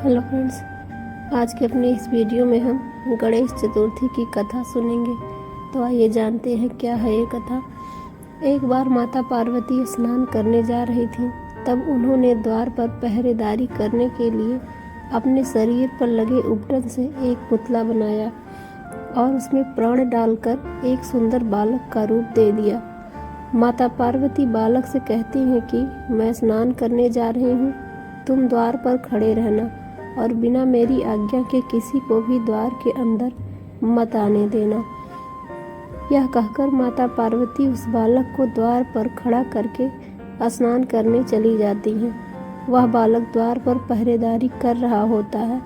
Hello friends, आज के अपने इस वीडियो में हम गणेश चतुर्थी की कथा सुनेंगे। तो आइए जानते हैं क्या है ये कथा। एक बार माता पार्वती स्नान करने जा रही थीं, तब उन्होंने द्वार पर पहरेदारी करने के लिए अपने शरीर पर लगे उपटन से एक पुतला बनाया और उसमें प्राण डालकर एक सुंदर बालक का रूप दे दिया। माता पार्वती बालक से कहती हैं कि मैं स्नान करने जा रही हूँ, तुम द्वार पर खड़े रहना और बिना मेरी आज्ञा के किसी को भी द्वार के अंदर मत आने देना। यह कहकर माता पार्वती उस बालक को द्वार पर खड़ा करके स्नान करने चली जाती हैं। वह बालक द्वार पर पहरेदारी कर रहा होता है।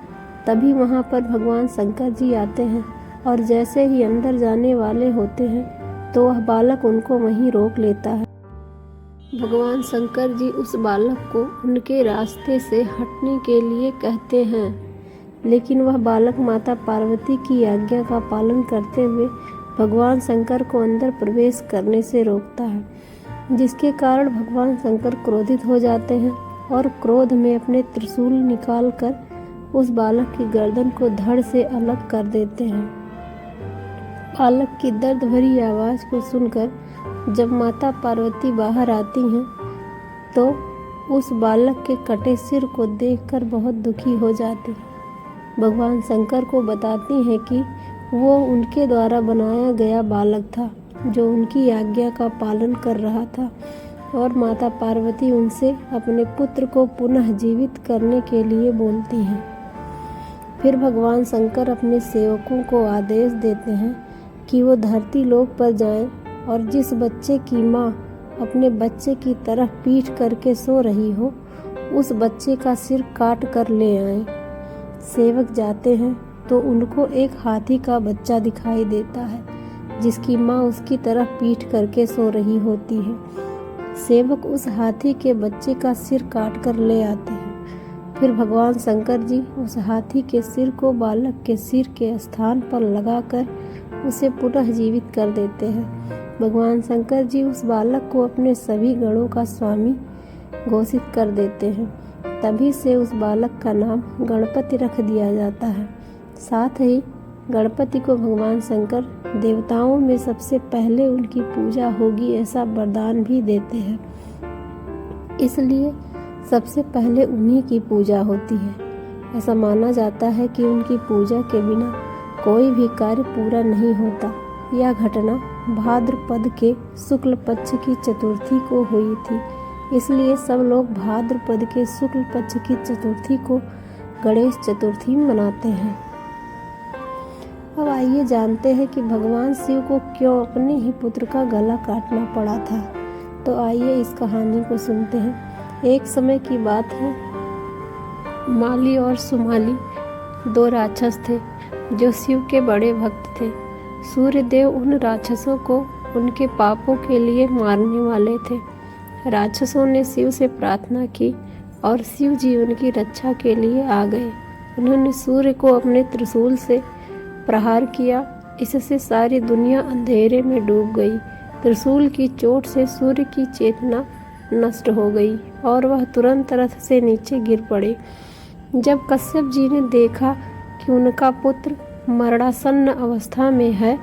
तभी वहां पर भगवान शंकर जी आते हैं और जैसे ही अंदर जाने वाले होते हैं तो वह बालक उनको वहीं रोक लेता है। भगवान शंकर जी उस बालक को उनके रास्ते से हटने के लिए कहते हैं, लेकिन वह बालक माता पार्वती की आज्ञा का पालन करते हुए भगवान शंकर को अंदर प्रवेश करने से रोकता है, जिसके कारण भगवान शंकर क्रोधित हो जाते हैं और क्रोध में अपने त्रिशूल निकालकर उस बालक की गर्दन को धड़ से अलग कर देते हैं। बालक की दर्द भरी आवाज को सुनकर जब माता पार्वती बाहर आती हैं तो उस बालक के कटे सिर को देखकर बहुत दुखी हो जाती हैं। भगवान शंकर को बताती हैं कि वो उनके द्वारा बनाया गया बालक था जो उनकी आज्ञा का पालन कर रहा था और माता पार्वती उनसे अपने पुत्र को पुनः जीवित करने के लिए बोलती हैं। फिर भगवान शंकर अपने सेवकों को आदेश देते हैं कि वो धरती लोक पर जाएं और जिस बच्चे की माँ अपने बच्चे की तरफ पीठ करके सो रही हो उस बच्चे का सिर काट कर ले आए। सेवक जाते हैं तो उनको एक हाथी का बच्चा दिखाई देता है जिसकी माँ उसकी तरफ पीठ करके सो रही होती है। सेवक उस हाथी के बच्चे का सिर काट कर ले आते हैं। फिर भगवान शंकर जी उस हाथी के सिर को बालक के सिर के स्थान पर लगाकर उसे पुनः जीवित कर देते हैं। भगवान शंकर जी उस बालक को अपने सभी गणों का स्वामी घोषित कर देते हैं। तभी से उस बालक का नाम गणपति रख दिया जाता है। साथ ही गणपति को भगवान शंकर देवताओं में सबसे पहले उनकी पूजा होगी ऐसा वरदान भी देते हैं, इसलिए सबसे पहले उन्हीं की पूजा होती है। ऐसा माना जाता है कि उनकी पूजा के बिना कोई भी कार्य पूरा नहीं होता। यह घटना भाद्रपद के शुक्ल पक्ष की चतुर्थी को हुई थी, इसलिए सब लोग भाद्रपद के शुक्ल पक्ष की चतुर्थी को गणेश चतुर्थी मनाते हैं। अब आइए जानते हैं कि भगवान शिव को क्यों अपने ही पुत्र का गला काटना पड़ा था। तो आइए इस कहानी को सुनते हैं। एक समय की बात है, माली और सुमाली दो राक्षस थे जो शिव के बड़े भक्त थे। सूर्यदेव उन राक्षसों को उनके पापों के लिए मारने वाले थे। राक्षसों ने शिव से प्रार्थना की और शिव जी उनकी रक्षा के लिए आ गए। उन्होंने सूर्य को अपने त्रिशूल से प्रहार किया, इससे सारी दुनिया अंधेरे में डूब गई। त्रिशूल की चोट से सूर्य की चेतना नष्ट हो गई और वह तुरंत रथ से नीचे गिर पड़े। जब कश्यप जी ने देखा कि उनका पुत्र मरणासन्न अवस्था में है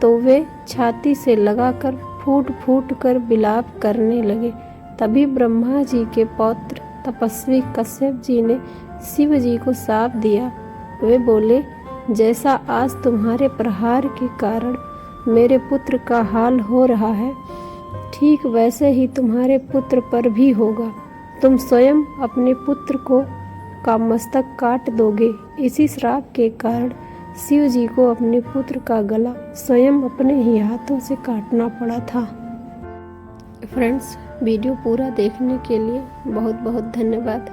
तो वे छाती से लगाकर फूट फूट कर विलाप करने लगे। तभी ब्रह्मा जी के पौत्र तपस्वी कश्यप जी ने शिव जी को शाप दिया। वे बोले, जैसा आज तुम्हारे प्रहार के कारण मेरे पुत्र का हाल हो रहा है, ठीक वैसे ही तुम्हारे पुत्र पर भी होगा। तुम स्वयं अपने पुत्र का मस्तक काट दोगे। इसी श्राप के कारण शिव जी को अपने पुत्र का गला स्वयं अपने ही हाथों से काटना पड़ा था। फ्रेंड्स, वीडियो पूरा देखने के लिए बहुत बहुत धन्यवाद।